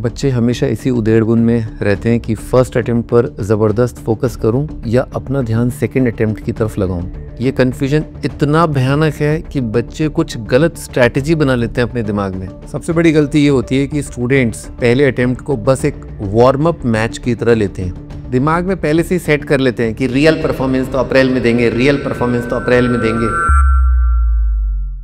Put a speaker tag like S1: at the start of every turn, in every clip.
S1: बच्चे हमेशा इसी उधेड़बुन में रहते हैं कि फर्स्ट अटेम्प्ट पर ज़बरदस्त फोकस करूं या अपना ध्यान सेकंड अटेम्प्ट की तरफ लगाऊं। ये कन्फ्यूजन इतना भयानक है कि बच्चे कुछ गलत स्ट्रैटेजी बना लेते हैं अपने दिमाग में। सबसे बड़ी गलती ये होती है कि स्टूडेंट्स पहले अटेम्प्ट को बस एक वार्म अप मैच की तरह लेते हैं। दिमाग में पहले से ही सेट कर लेते हैं कि रियल परफॉर्मेंस तो अप्रैल में देंगे, रियल परफॉर्मेंस तो अप्रैल में देंगे।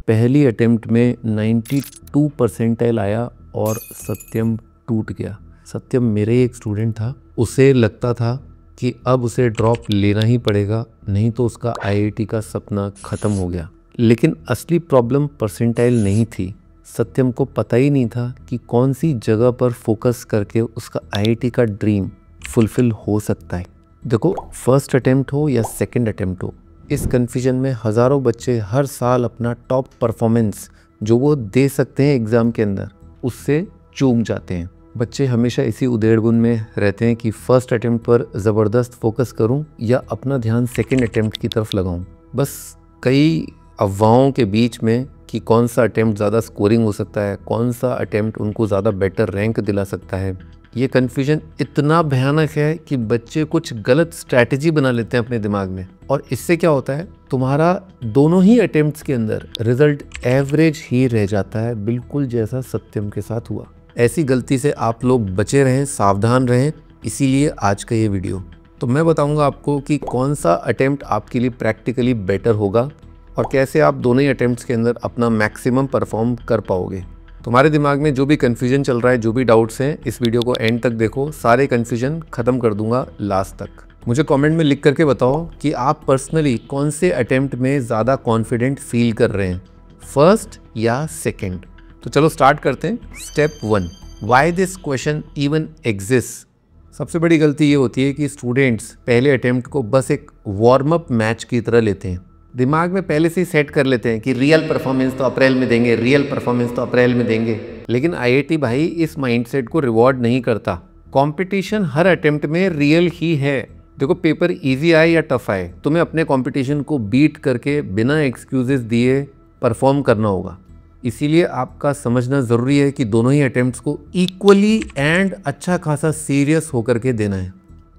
S1: पहली अटेम्प्ट में 92 परसेंटाइल आया और सत्यम टूट गया। सत्यम मेरे ही एक स्टूडेंट था, उसे लगता था कि अब उसे ड्रॉप लेना ही पड़ेगा, नहीं तो उसका आईआईटी का सपना खत्म हो गया। लेकिन असली प्रॉब्लम परसेंटाइल नहीं थी। सत्यम को पता ही नहीं था कि कौन सी जगह पर फोकस करके उसका आईआईटी का ड्रीम फुलफिल हो सकता है। देखो, फर्स्ट अटेम्प्ट हो या सेकंड अटेम्प्ट हो, इस कन्फ्यूजन में हज़ारों बच्चे हर साल अपना टॉप परफॉर्मेंस जो वो दे सकते हैं एग्ज़ाम के अंदर, उससे चूक जाते हैं। बच्चे हमेशा इसी उधेड़बुन में रहते हैं कि फर्स्ट अटेम्प्ट पर ज़बरदस्त फोकस करूं या अपना ध्यान सेकंड अटेम्प्ट की तरफ लगाऊं। बस कई अफवाहों के बीच में कि कौन सा अटेम्प्ट ज़्यादा स्कोरिंग हो सकता है, कौन सा अटेम्प्ट उनको ज़्यादा बेटर रैंक दिला सकता है, ये कन्फ्यूजन इतना भयानक है कि बच्चे कुछ गलत स्ट्रैटेजी बना लेते हैं अपने दिमाग में। और इससे क्या होता है, तुम्हारा दोनों ही अटेम्प्ट्स के अंदर रिजल्ट एवरेज ही रह जाता है, बिल्कुल जैसा सत्यम के साथ हुआ। ऐसी गलती से आप लोग बचे रहें, सावधान रहें, इसीलिए आज का ये वीडियो। तो मैं बताऊंगा आपको कि कौन सा अटेम्प्ट आपके लिए प्रैक्टिकली बेटर होगा और कैसे आप दोनों ही अटेम्प्ट्स के अंदर अपना मैक्सिमम परफॉर्म कर पाओगे। तुम्हारे दिमाग में जो भी कन्फ्यूजन चल रहा है, जो भी डाउट्स हैं, इस वीडियो को एंड तक देखो, सारे कन्फ्यूजन ख़त्म कर दूंगा लास्ट तक। मुझे कमेंट में लिख करके बताओ कि आप पर्सनली कौन से अटेम्प्ट में ज़्यादा कॉन्फिडेंट फील कर रहे हैं, फर्स्ट या सेकंड। तो चलो स्टार्ट करते हैं। Step 1, why this question even exist. सबसे बड़ी गलती ये होती है कि स्टूडेंट्स पहले अटेम्प्ट को बस एक वार्म अप मैच की तरह लेते हैं। दिमाग में पहले से ही सेट कर लेते हैं कि रियल परफॉर्मेंस तो अप्रैल में देंगे, रियल परफॉर्मेंस तो अप्रैल में देंगे। लेकिन आईआईटी भाई इस माइंडसेट को रिवॉर्ड नहीं करता। कंपटीशन हर अटेम्प्ट में रियल ही है। देखो, पेपर इजी आए या टफ आए, तुम्हें अपने कंपटीशन को बीट करके बिना एक्सक्यूजेस दिए परफॉर्म करना होगा। इसीलिए आपका समझना ज़रूरी है कि दोनों ही अटेम्प्ट्स को इक्वली एंड अच्छा खासा सीरियस होकर के देना है।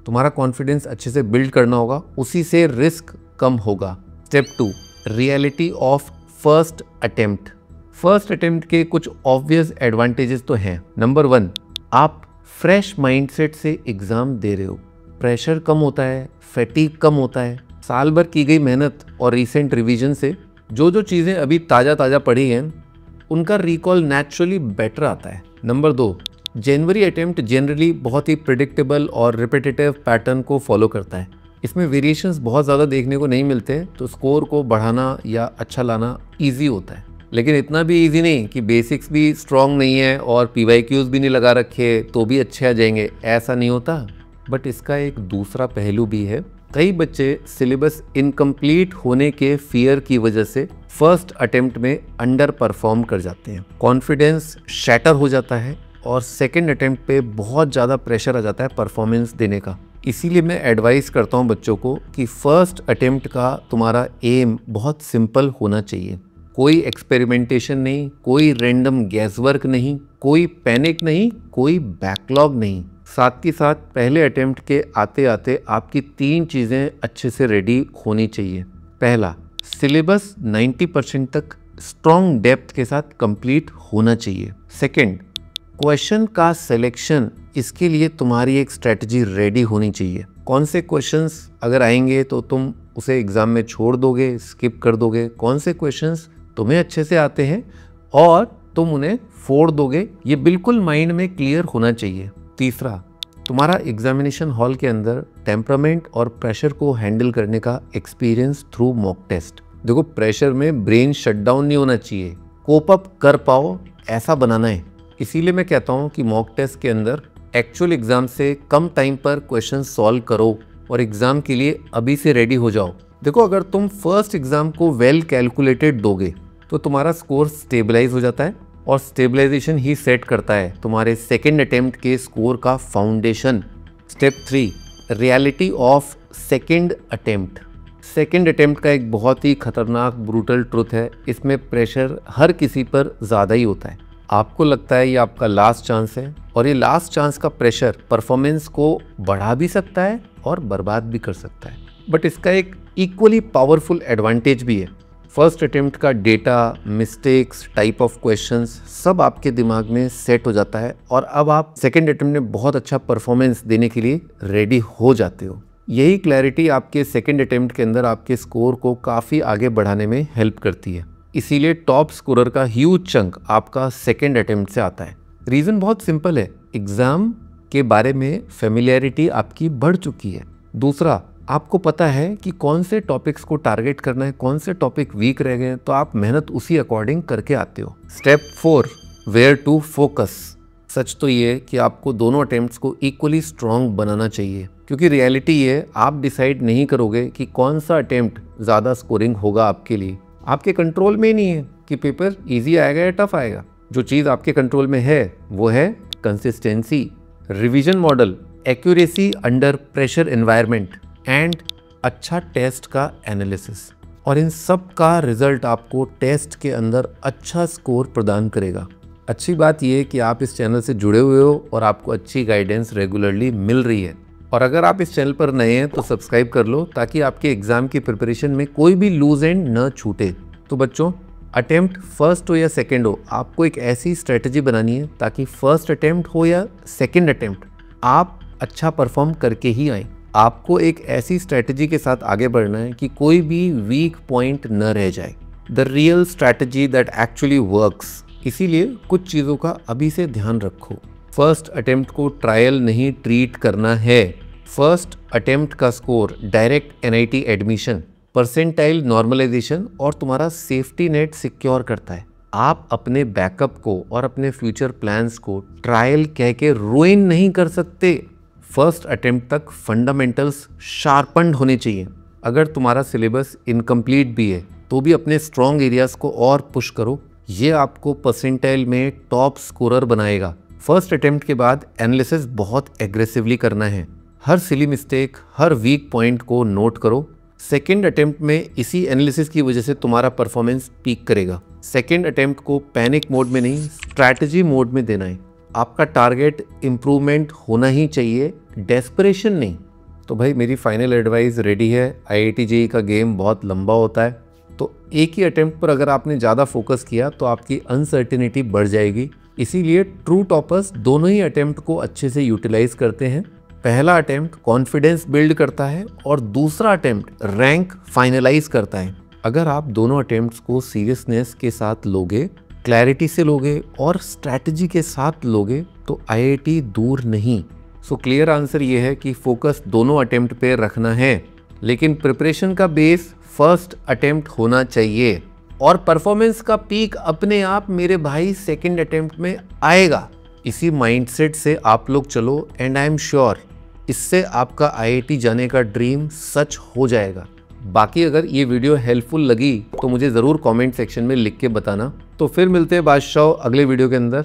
S1: तुम्हारा कॉन्फिडेंस अच्छे से बिल्ड करना होगा, उसी से रिस्क कम होगा। Step 2, reality of first attempt. First attempt के कुछ ऑब्वियस एडवांटेजेस तो हैं। नंबर 1, आप फ्रेश माइंडसेट से एग्ज़ाम दे रहे हो, प्रेशर कम होता है, फैटीग कम होता है। साल भर की गई मेहनत और रिसेंट रिवीजन से जो जो चीज़ें अभी ताज़ा पढ़ी हैं, उनका रिकॉल नेचुरली बेटर आता है। नंबर 2, जनवरी अटेम्प्ट जनरली बहुत ही प्रिडिक्टेबल और रिपीटेटिव पैटर्न को फॉलो करता है। इसमें वेरिएशंस बहुत ज़्यादा देखने को नहीं मिलते, तो स्कोर को बढ़ाना या अच्छा लाना ईजी होता है। लेकिन इतना भी ईजी नहीं कि बेसिक्स भी स्ट्रॉन्ग नहीं है और PYQs भी नहीं लगा रखे तो भी अच्छे आ जाएंगे, ऐसा नहीं होता। बट इसका एक दूसरा पहलू भी है। कई बच्चे सिलेबस इनकम्प्लीट होने के फियर की वजह से फर्स्ट अटेम्प्ट में अंडर परफॉर्म कर जाते हैं, कॉन्फिडेंस शैटर हो जाता है और सेकंड अटेम्प्ट पे बहुत ज़्यादा प्रेशर आ जाता है परफॉर्मेंस देने का। इसीलिए मैं एडवाइस करता हूँ बच्चों को कि फर्स्ट अटेम्प्ट का तुम्हारा एम बहुत सिंपल होना चाहिए। कोई एक्सपेरिमेंटेशन नहीं, कोई रैंडम गैसवर्क नहीं, कोई पैनिक नहीं, कोई बैकलॉग नहीं। साथ ही साथ पहले अटेम्प्ट के आते आते आपकी 3 चीज़ें अच्छे से रेडी होनी चाहिए। पहला, सिलेबस 90% तक स्ट्रॉन्ग डेप्थ के साथ कंप्लीट होना चाहिए। सेकंड, क्वेश्चन का सिलेक्शन, इसके लिए तुम्हारी एक स्ट्रेटजी रेडी होनी चाहिए। कौन से क्वेश्चंस अगर आएंगे तो तुम उसे एग्ज़ाम में छोड़ दोगे, स्किप कर दोगे, कौन से क्वेश्चंस तुम्हें अच्छे से आते हैं और तुम उन्हें फोड़ दोगे, ये बिल्कुल माइंड में क्लियर होना चाहिए। तीसरा, तुम्हारा एग्जामिनेशन हॉल के अंदर टेम्परामेंट और प्रेशर को हैंडल करने का एक्सपीरियंस थ्रू मॉक टेस्ट। देखो, प्रेशर में ब्रेन शटडाउन नहीं होना चाहिए, कोप अप कर पाओ ऐसा बनाना है। इसीलिए मैं कहता हूँ कि मॉक टेस्ट के अंदर एक्चुअल एग्जाम से कम टाइम पर क्वेश्चन सॉल्व करो और एग्जाम के लिए अभी से रेडी हो जाओ। देखो, अगर तुम फर्स्ट एग्जाम को वेल कैलकुलेटेड दोगे तो तुम्हारा स्कोर स्टेबलाइज हो जाता है और स्टेबलाइजेशन ही सेट करता है तुम्हारे सेकंड अटेम्प्ट के स्कोर का foundation. Step 3, reality of second attempt. Second attempt का एक बहुत ही खतरनाक ब्रूटल ट्रुथ है, इसमें प्रेशर हर किसी पर ज़्यादा ही होता है। आपको लगता है ये आपका लास्ट चांस है और ये लास्ट चांस का प्रेशर परफॉर्मेंस को बढ़ा भी सकता है और बर्बाद भी कर सकता है। बट इसका एक इक्वली पावरफुल एडवांटेज भी है। फर्स्ट अटेम्प्ट का data, mistakes, type of questions सब आपके दिमाग में सेट हो जाता है और अब आप सेकेंड अटेम्प्ट में बहुत अच्छा परफॉर्मेंस देने के लिए रेडी हो जाते हो। यही क्लैरिटी आपके सेकेंड अटेम्प्ट के अंदर आपके स्कोर को काफ़ी आगे बढ़ाने में हेल्प करती है। इसीलिए टॉप स्कोरर का ह्यूज चंक आपका सेकेंड अटेम्प्ट से आता है। रीज़न बहुत सिंपल है, एग्ज़ाम के बारे में फेमिलियरिटी आपकी बढ़ चुकी है। दूसरा, आपको पता है कि कौन से टॉपिक्स को टारगेट करना है, कौन से टॉपिक वीक रह गए, तो आप मेहनत उसी अकॉर्डिंग करके आते हो। Step 4, where to focus. सच तो ये कि आपको दोनों अटेम्प्ट्स को इक्वली स्ट्रॉन्ग बनाना चाहिए, क्योंकि रियलिटी ये आप डिसाइड नहीं करोगे कि कौन सा अटेम्प्ट ज़्यादा स्कोरिंग होगा आपके लिए। आपके कंट्रोल में नहीं है कि पेपर ईजी आएगा या टफ आएगा। जो चीज़ आपके कंट्रोल में है वो है consistency, revision model, accuracy under pressure environment and अच्छा टेस्ट का एनालिसिस। और इन सब का रिजल्ट आपको टेस्ट के अंदर अच्छा स्कोर प्रदान करेगा। अच्छी बात यह कि आप इस चैनल से जुड़े हुए हो और आपको अच्छी गाइडेंस रेगुलरली मिल रही है। और अगर आप इस चैनल पर नए हैं तो सब्सक्राइब कर लो, ताकि आपके एग्जाम की प्रिपरेशन में कोई भी लूज एंड न छूटे। तो बच्चों, अटेम्प्ट फर्स्ट हो या सेकेंड हो, आपको एक ऐसी स्ट्रेटजी बनानी है ताकि फर्स्ट अटेम्प्ट हो या सेकेंड अटेम्प्ट आप अच्छा परफॉर्म करके ही आए। आपको एक ऐसी स्ट्रेटजी के साथ आगे बढ़ना है कि कोई भी वीक पॉइंट न रह जाए। The real strategy that actually works. इसीलिए कुछ चीज़ों का अभी से ध्यान रखो। फर्स्ट अटेम्प्ट को ट्रायल नहीं ट्रीट करना है। फर्स्ट अटेम्प्ट का score direct NIT admission, percentile normalisation और तुम्हारा सेफ्टी नेट सिक्योर करता है। आप अपने बैकअप को और अपने फ्यूचर प्लान्स को ट्रायल कह के रुइन नहीं कर सकते। फर्स्ट अटेम्प्ट तक फंडामेंटल्स शार्पन्ड होने चाहिए। अगर तुम्हारा सिलेबस इनकम्प्लीट भी है तो भी अपने स्ट्रॉन्ग एरियाज को और पुश करो। ये आपको परसेंटाइल में टॉप स्कोरर बनाएगा। फर्स्ट अटेम्प्ट के बाद एनालिसिस बहुत एग्रेसिवली करना है। हर सिली मिस्टेक, हर वीक पॉइंट को नोट करो। सेकेंड अटेम्प्ट में इसी एनालिसिस की वजह से तुम्हारा परफॉर्मेंस पीक करेगा। सेकेंड अटेम्प्ट को पैनिक मोड में नहीं, स्ट्रैटेजी मोड में देना है। आपका टारगेट इम्प्रूवमेंट होना ही चाहिए, डेस्परेशन नहीं। तो भाई, मेरी फाइनल एडवाइस रेडी है। IIT JEE का गेम बहुत लंबा होता है, तो एक ही अटेम्प्ट पर अगर आपने ज़्यादा फोकस किया तो आपकी अनसर्टेनिटी बढ़ जाएगी। इसीलिए ट्रू टॉपर्स दोनों ही अटेम्प्ट को अच्छे से यूटिलाइज करते हैं। पहला अटेम्प्ट कॉन्फिडेंस बिल्ड करता है और दूसरा अटेम्प्ट रैंक फाइनलाइज करता है। अगर आप दोनों अटेम्प्ट्स को सीरियसनेस के साथ लोगे, क्लैरिटी से लोगे और स्ट्रैटेजी के साथ लोगे तो IIT दूर नहीं। सो क्लियर आंसर ये है कि फोकस दोनों अटेम्प्ट पे रखना है, लेकिन प्रिपरेशन का बेस फर्स्ट अटेम्प्ट होना चाहिए और परफॉर्मेंस का पीक अपने आप मेरे भाई सेकंड अटेम्प्ट में आएगा। इसी माइंडसेट से आप लोग चलो एंड आई एम श्योर इससे आपका IIT जाने का ड्रीम सच हो जाएगा। बाकी अगर ये वीडियो हेल्पफुल लगी तो मुझे ज़रूर कमेंट सेक्शन में लिख के बताना। तो फिर मिलते हैं बादशाह अगले वीडियो के अंदर।